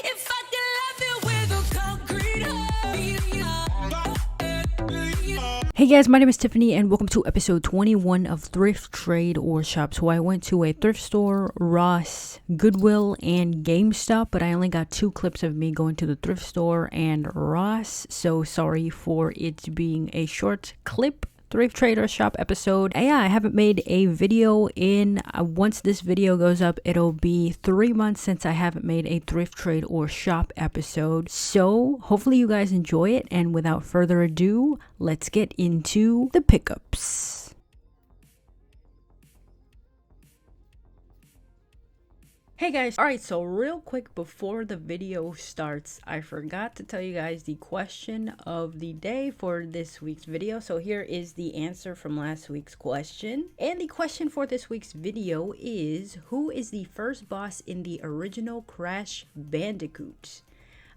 If I can love you with a concrete heart. Hey guys, my name is Tiffany and welcome to episode 21 of Thrift, Trade, or Shop. So I went to a thrift store, Ross, Goodwill, and Gamestop, but I only got 2 clips of me going to the thrift store and Ross. So sorry for it being a short clip. Thrift Trade or Shop episode. And yeah, I haven't made a video in once this video goes up, it'll be 3 months since I haven't made a Thrift Trade or Shop episode. So hopefully you guys enjoy it, and without further ado, let's get into the pickups. Hey guys, alright, so real quick before the video starts, I forgot to tell you guys the question of the day for this week's video. So here is the answer from last week's question. And the question for this week's video is, who is the first boss in the original Crash Bandicoot?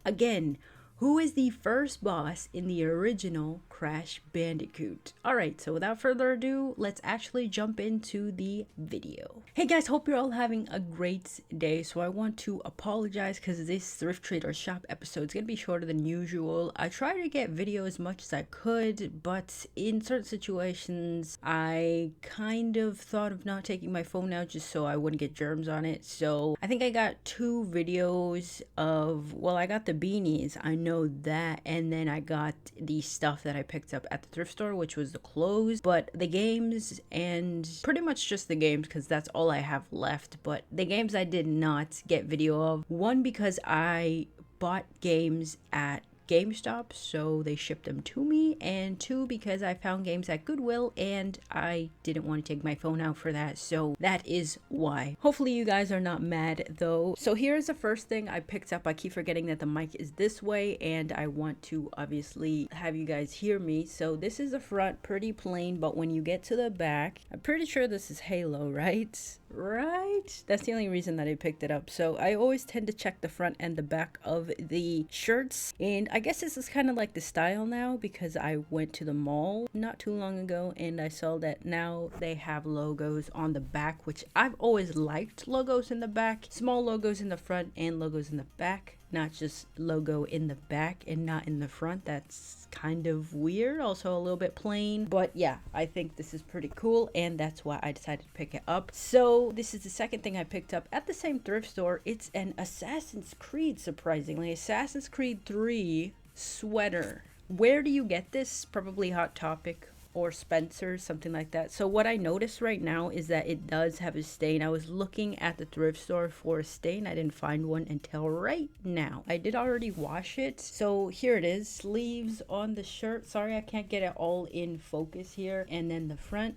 Again, who is the first boss in the original Crash Bandicoot? Alright, so without further ado, let's actually jump into the video. Hey guys, hope you're all having a great day. So I want to apologize because this Thrift Trade or Shop episode is going to be shorter than usual. I tried to get video as much as I could, but in certain situations, I kind of thought of not taking my phone out just so I wouldn't get germs on it. So I think I got 2 videos of, well, I got the beanies, I know that, and then I got the stuff that I picked up at the thrift store, which was the clothes, but the games, and pretty much just the games because that's all I have left. But the games I did not get video of, one because I bought games at Gamestop, so they shipped them to me, and 2 because I found games at Goodwill and I didn't want to take my phone out for that, so that is why. Hopefully you guys are not mad though. So here's the first thing I picked up. I keep forgetting that the mic is this way and I want to obviously have you guys hear me. So this is the front, pretty plain, but when you get to the back, I'm pretty sure this is Halo, right? Right? That's the only reason that I picked it up. So I always tend to check the front and the back of the shirts, and I guess this is kind of like the style now because I went to the mall not too long ago and I saw that now they have logos on the back, which I've always liked logos in the back, small logos in the front and logos in the back, not just logo in the back and not in the front. That's kind of weird, also a little bit plain, but yeah, I think this is pretty cool and that's why I decided to pick it up. So this is the second thing I picked up at the same thrift store. It's an Assassin's Creed, surprisingly, Assassin's Creed 3 sweater. Where do you get this? Probably Hot Topic or Spencer's, something like that. So what I noticed right now is that it does have a stain. I was looking at the thrift store for a stain. I didn't find one until right now. I did already wash it. So here it is, sleeves on the shirt. Sorry, I can't get it all in focus here. And then the front,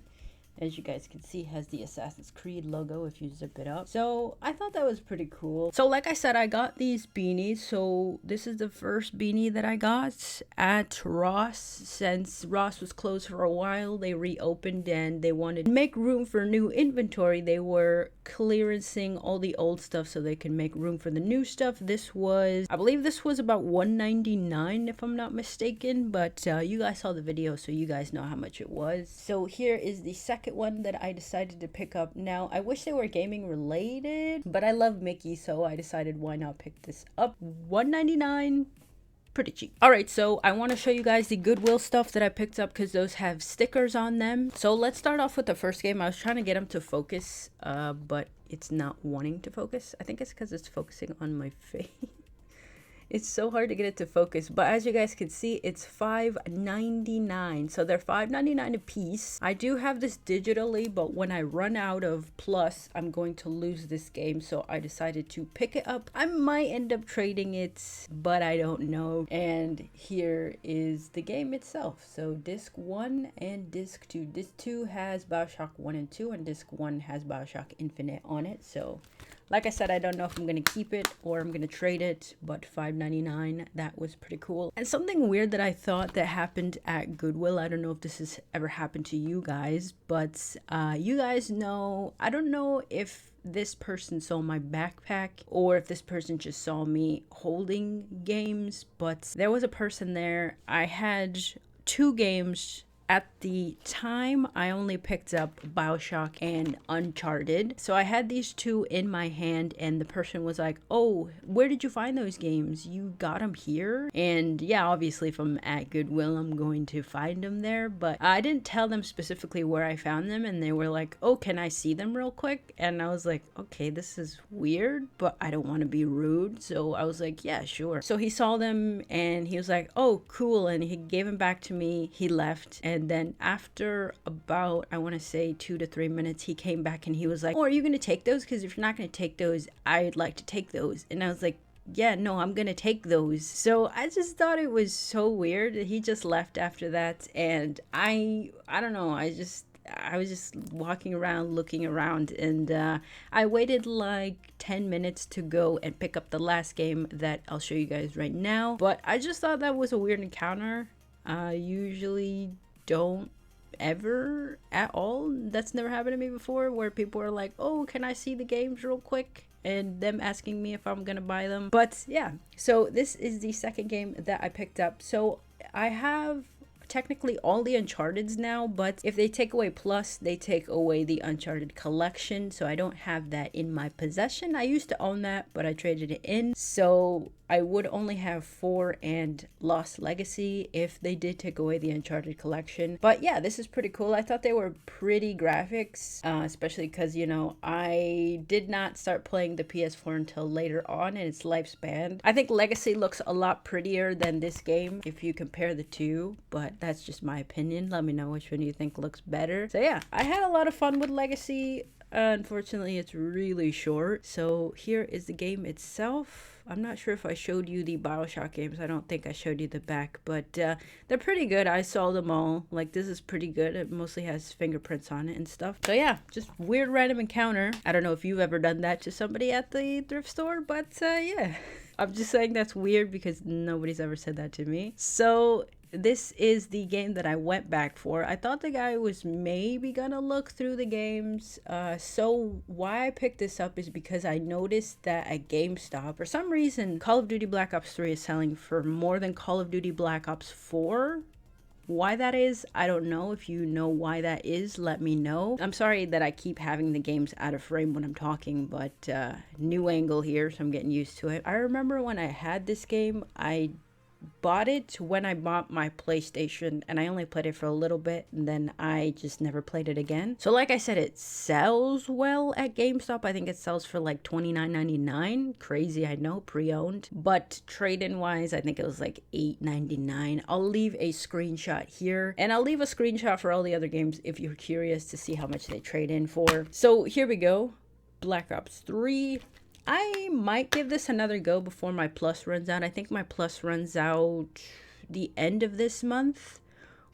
as you guys can see, has the Assassin's Creed logo if you zip it up. So I thought that was pretty cool. So like I said, I got these beanies. So this is the first beanie that I got at Ross. Since Ross was closed for a while, they reopened and they wanted to make room for new inventory. They were clearancing all the old stuff so they can make room for the new stuff. This was, I believe this was about $1.99 if I'm not mistaken, but you guys saw the video so you guys know how much it was. So here is the second one that I decided to pick up. Now I wish they were gaming related, but I love Mickey, so I decided why not pick this up. $1.99, pretty cheap. Alright, so I want to show you guys the Goodwill stuff that I picked up because those have stickers on them. So let's start off with the first game. I was trying to get them to focus, but it's not wanting to focus. I think it's because it's focusing on my face. It's so hard to get it to focus, but as you guys can see, it's $5.99. So they're $5.99 a piece. I do have this digitally, but when I run out of Plus, I'm going to lose this game. So I decided to pick it up. I might end up trading it, but I don't know. And here is the game itself. So disc 1 and disc 2. Disc 2 has BioShock 1 and 2, and disc 1 has BioShock Infinite on it. So like I said, I don't know if I'm going to keep it or I'm going to trade it, but $5.99, that was pretty cool. And something weird that I thought that happened at Goodwill, I don't know if this has ever happened to you guys, but you guys know, I don't know if this person saw my backpack or if this person just saw me holding games, but there was a person there. I had 2 games at the time, I only picked up BioShock and Uncharted. So I had these two in my hand, and the person was like, oh, where did you find those games? You got them here? And yeah, obviously if I'm at Goodwill, I'm going to find them there. But I didn't tell them specifically where I found them, and they were like, oh, can I see them real quick? And I was like, okay, this is weird, but I don't want to be rude. So I was like, yeah, sure. So he saw them and he was like, oh, cool. And he gave them back to me. He left. And then after about, I want to say 2 to 3 minutes, he came back and he was like, oh, are you going to take those? Because if you're not going to take those, I'd like to take those. And I was like, yeah, no, I'm gonna take those. So I just thought it was so weird. He just left after that, and I don't know, I was just walking around, looking around, and I waited like 10 minutes to go and pick up the last game that I'll show you guys right now. But I just thought that was a weird encounter. I usually don't ever at all. That's never happened to me before, where people are like, oh, can I see the games real quick? And them asking me if I'm gonna buy them. But yeah, so this is the second game that I picked up. So I have technically all the Uncharted's now, but if they take away Plus, they take away the Uncharted collection, so I don't have that in my possession. I used to own that, but I traded it in, so I would only have 4 and Lost Legacy if they did take away the Uncharted collection. But yeah, this is pretty cool. I thought they were pretty graphics, especially because, you know, I did not start playing the PS4 until later on in its lifespan. I think Legacy looks a lot prettier than this game if you compare the two, but that's just my opinion. Let me know which one you think looks better. So yeah, I had a lot of fun with Legacy. Unfortunately, it's really short. So here is the game itself. I'm not sure if I showed you the BioShock games. I don't think I showed you the back, but they're pretty good. I saw them all. Like, this is pretty good. It mostly has fingerprints on it and stuff. So yeah, just weird random encounter. I don't know if you've ever done that to somebody at the thrift store, but yeah. I'm just saying that's weird because nobody's ever said that to me. So this is the game that I went back for. I thought the guy was maybe gonna look through the games. So why I picked this up is because I noticed that at GameStop, for some reason, Call of Duty Black Ops 3 is selling for more than Call of Duty Black Ops 4. Why that is, I don't know. If you know why that is, let me know. I'm sorry that I keep having the games out of frame when I'm talking, but new angle here, so I'm getting used to it. I remember when I had this game, I bought it when I bought my PlayStation, and I only played it for a little bit, and then I just never played it again. So like I said, it sells well at GameStop. I think it sells for like $29.99. Crazy, I know, pre-owned. But trade-in wise, I think it was like $8.99. I'll leave a screenshot here, and I'll leave a screenshot for all the other games if you're curious to see how much they trade in for. So here we go. Black Ops 3. I might give this another go before my Plus runs out. I think my Plus runs out the end of this month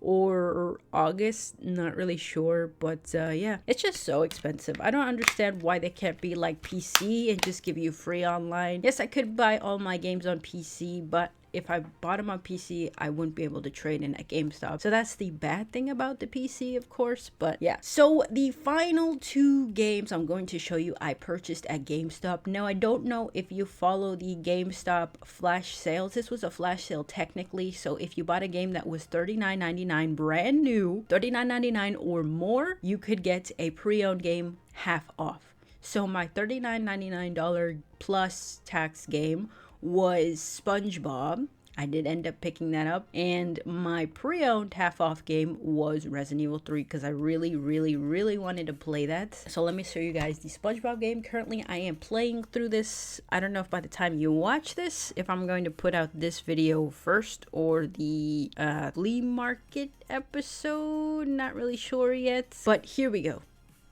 or August, not really sure, but yeah, it's just so expensive. I don't understand why they can't be like PC and just give you free online. Yes, I could buy all my games on PC, but if I bought them on PC, I wouldn't be able to trade in at GameStop. So that's the bad thing about the PC, of course. But yeah, so the final 2 games I'm going to show you I purchased at GameStop. Now, I don't know if you follow the GameStop flash sales. This was a flash sale technically. So if you bought a game that was $39.99 brand new, $39.99 or more, you could get a pre-owned game half off. So my $39.99 plus tax game was SpongeBob. I did end up picking that up, and my pre-owned half off game was Resident Evil 3 because I really wanted to play that. So let me show you guys the SpongeBob game. Currently I am playing through this. I don't know if by the time you watch this, if I'm going to put out this video first or the flea market episode, not really sure yet, but here we go.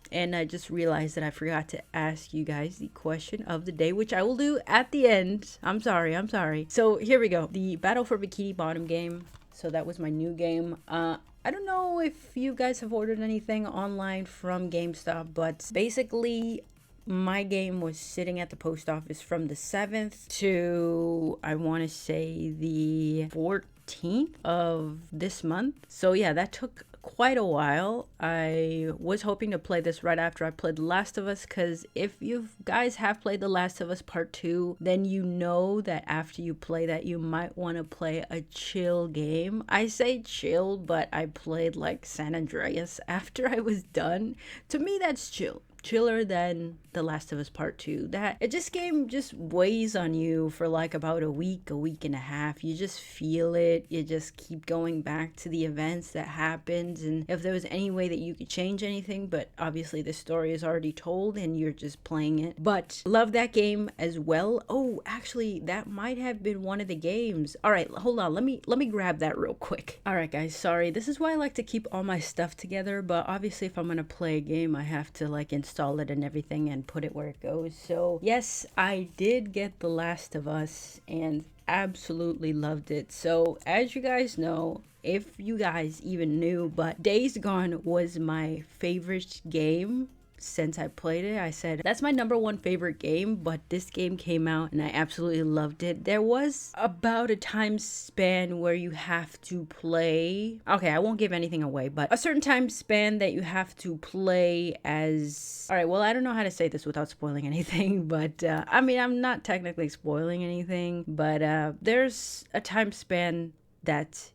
And I just realized that I forgot to ask you guys the question of the day, which I will do at the end. I'm sorry. So here we go. The Battle for Bikini Bottom game. So that was my new game. I don't know if you guys have ordered anything online from GameStop, but basically my game was sitting at the post office from the 7th to, I want to say, the 14th of this month. So yeah, that took quite a while. I was hoping to play this right after I played The Last of Us, because if you guys have played The Last of Us Part 2, then you know that after you play that, you might want to play a chill game. I say chill, but I played like San Andreas after I was done. To me, that's chill. Chiller than The Last of Us Part 2. That game just weighs on you for like about a week and a half. You just feel it. You just keep going back to the events that happened, and if there was any way that you could change anything, but obviously the story is already told and you're just playing it. But love that game as well. Oh, actually, that might have been one of the games. All right, hold on. Let me grab that real quick. All right, guys, sorry. This is why I like to keep all my stuff together, but obviously if I'm gonna play a game, I have to like install it and everything and put it where it goes. So yes, I did get The Last of Us and absolutely loved it. So as you guys know, if you guys even knew, but Days Gone was my favorite game since I played it. I said that's my #1 favorite game, but this game came out and I absolutely loved it. There was about a time span where you have to play, okay, I won't give anything away, but a certain time span that you have to play as, all right, well, I don't know how to say this without spoiling anything, but I mean, I'm not technically spoiling anything, but there's a time span that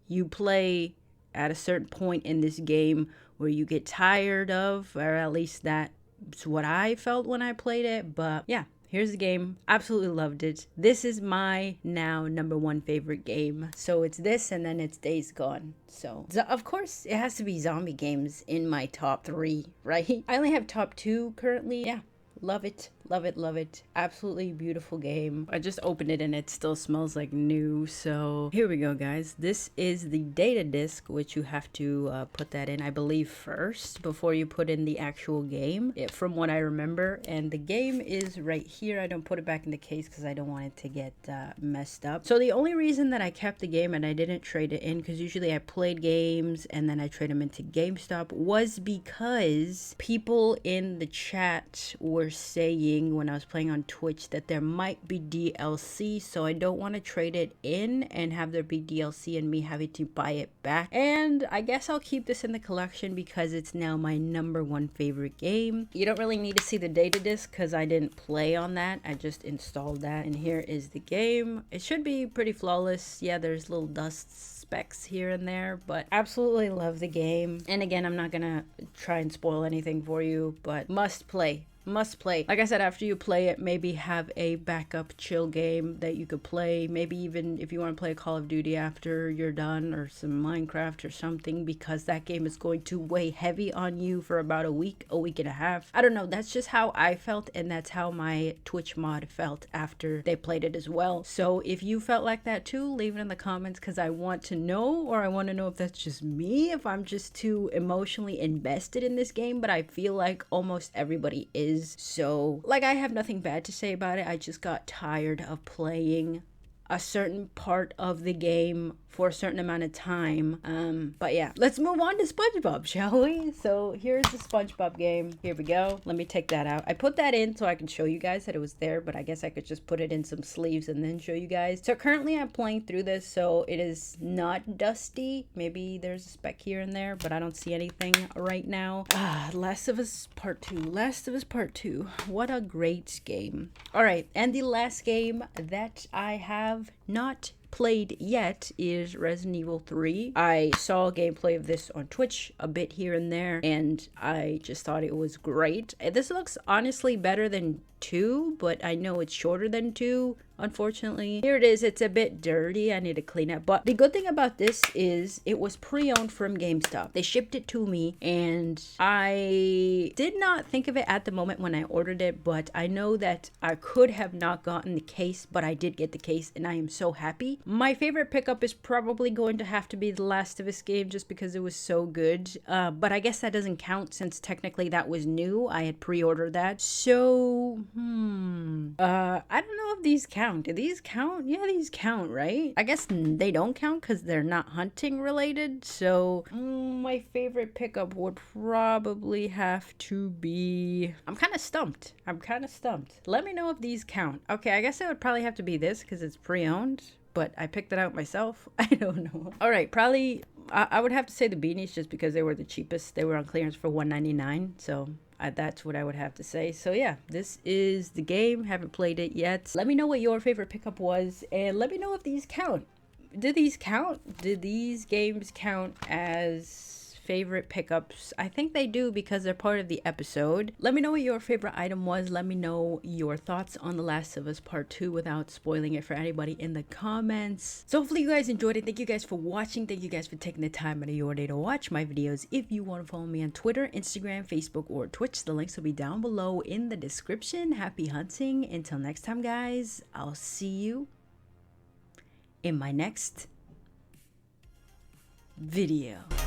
you play at a certain point in this game where you get tired of, or at least that's what I felt when I played it. But yeah, here's the game. Absolutely loved it. This is my now #1 favorite game. So it's this, and then it's Days Gone. So of course it has to be zombie games in my top 3, right? I only have top 2 currently. Yeah, love it. Love it, love it. Absolutely beautiful game. I just opened it and it still smells like new. So here we go, guys. This is the data disc, which you have to put that in, I believe, first before you put in the actual game, from what I remember. And the game is right here. I don't put it back in the case because I don't want it to get messed up. So the only reason that I kept the game and I didn't trade it in, because usually I played games and then I trade them into Gamestop, was because people in the chat were saying when I was playing on Twitch that there might be DLC, so I don't want to trade it in and have there be DLC and me having to buy it back. And I guess I'll keep this in the collection because it's now my #1 favorite game. You don't really need to see the data disc because I didn't play on that. I just installed that, and here is the game. It should be pretty flawless. Yeah, there's little dust specks here and there, but absolutely love the game. And again, I'm not gonna try and spoil anything for you, but must play. Like I said, after you play it, maybe have a backup chill game that you could play. Maybe even if you want to play Call of Duty after you're done, or some Minecraft or something, because that game is going to weigh heavy on you for about a week and a half. I don't know, that's just how I felt, and that's how my Twitch mod felt after they played it as well. So if you felt like that too, leave it in the comments, because I want to know, or I want to know if that's just me, if I'm just too emotionally invested in this game. But I feel like almost everybody is. So like, I have nothing bad to say about it. I just got tired of playing a certain part of the game for a certain amount of time. But yeah, let's move on to SpongeBob, shall we? So here's the SpongeBob game. Here we go. Let me take that out. I put that in so I can show you guys that it was there, but I guess I could just put it in some sleeves and then show you guys. So currently I'm playing through this, so it is not dusty. Maybe there's a speck here and there, but I don't see anything right now. Last of Us Part 2. Last of Us Part 2. What a great game. All right, and the last game that I have not played yet is Resident Evil 3. I saw gameplay of this on Twitch a bit here and there, and I just thought it was great. This looks honestly better than 2, but I know it's shorter than 2, unfortunately. Here it is. It's a bit dirty. I need to clean it. But the good thing about this is it was pre-owned from GameStop. They shipped it to me, and I did not think of it at the moment when I ordered it, but I know that I could have not gotten the case, but I did get the case, and I am so happy. My favorite pickup is probably going to have to be the Last of Us game, just because it was so good. But I guess that doesn't count, since technically that was new. I had pre-ordered that. So I don't know if these count. Do these count? Yeah, these count, right? I guess they don't count because they're not hunting related. So my favorite pickup would probably have to be, I'm kind of stumped. Let me know if these count. Okay, I guess it would probably have to be this because it's pre-owned, but I picked it out myself. I don't know. All right, probably I would have to say the beanies just because they were the cheapest. They were on clearance for $1.99. So that's what I would have to say. So yeah, this is the game. Haven't played it yet. Let me know what your favorite pickup was, and let me know if these count. Did these count? Did these games count as favorite pickups? I think they do because they're part of the episode. Let me know what your favorite item was. Let me know your thoughts on The Last of Us Part 2 without spoiling it for anybody in the comments. So hopefully you guys enjoyed it. Thank you guys for watching. Thank you guys for taking the time out of your day to watch my videos. If you want to follow me on Twitter, Instagram, Facebook, or Twitch, the links will be down below in the description. Happy hunting. Until next time, guys, I'll see you in my next video.